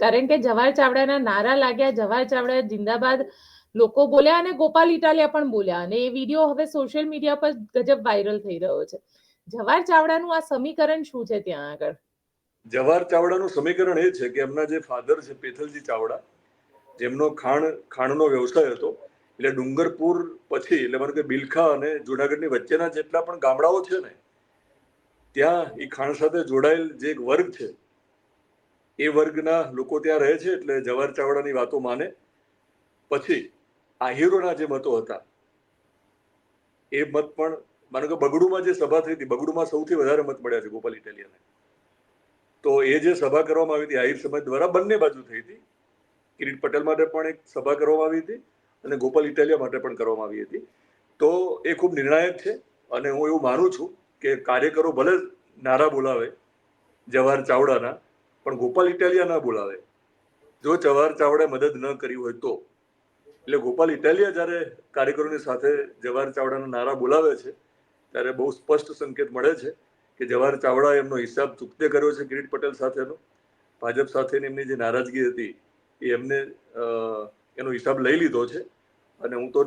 કારણ કે જવાહર ચાવડાના નારા લાગ્યા, જવાહર ચાવડા જિંદાબાદ લોકો બોલ્યા અને ગોપાલ ઇટાલિયા પણ બોલ્યા, અને એ વિડીયો હવે સોશિયલ મીડિયા પર ગજબ વાયરલ થઈ રહ્યો છે. જવાહર ચાવડાનું આ સમીકરણ શું છે ત્યાં આગળ? જવાહર ચાવડાનું સમીકરણ એ છે કે એમના જે ફાધર છે પેથલજી ચાવડા, જેમનો ખાણનો વ્યવસાય હતો, એટલે ડુંગરપુર પછી એટલે માનો કે બિલખા અને જુનાગઢની વચ્ચેના જેટલા પણ ગામડાઓ છે ને, ત્યાં એ ખાણ સાથે જોડાયેલ જે એક વર્ગ છે, એ વર્ગના લોકો ત્યાં રહે છે. એટલે જવાહર ચાવડાની વાતો માને. પછી આહિરોના જે મતો હતા, એ મત પણ માનો કે બગડુમાં જે સભા થઈ હતી, બગડુમાં સૌથી વધારે મત મળ્યા છે ગોપાલ ઇટાલિયાને. તો એ જે સભા કરવામાં આવી હતી આહિર સમાજ દ્વારા, બંને બાજુ થઈ હતી. કિરીટ પટેલ માટે પણ એક સભા કરવામાં આવી હતી અને ગોપાલ ઇટાલિયા માટે પણ કરવામાં આવી હતી. તો એ ખૂબ નિર્ણાયક છે અને હું એવું માનું છું કે કાર્યકરો ભલે નારા બોલાવે જવાહર ચાવડાના, પણ ગોપાલ ઇટાલિયા ના બોલાવે જો જવાહર ચાવડાએ મદદ ન કરી હોય તો. એટલે ગોપાલ ઇટાલિયા જ્યારે કાર્યકરોની સાથે જવાહર ચાવડાના નારા બોલાવે છે, ત્યારે બહુ સ્પષ્ટ સંકેત મળે છે કે જવાહર ચાવડાએ એમનો હિસાબ ચૂકતે કર્યો છે કિરીટ પટેલ સાથેનો. ભાજપ સાથેની એમની જે નારાજગી હતી એ એમને એનો હિસાબ લઈ લીધો છે. અને હું તો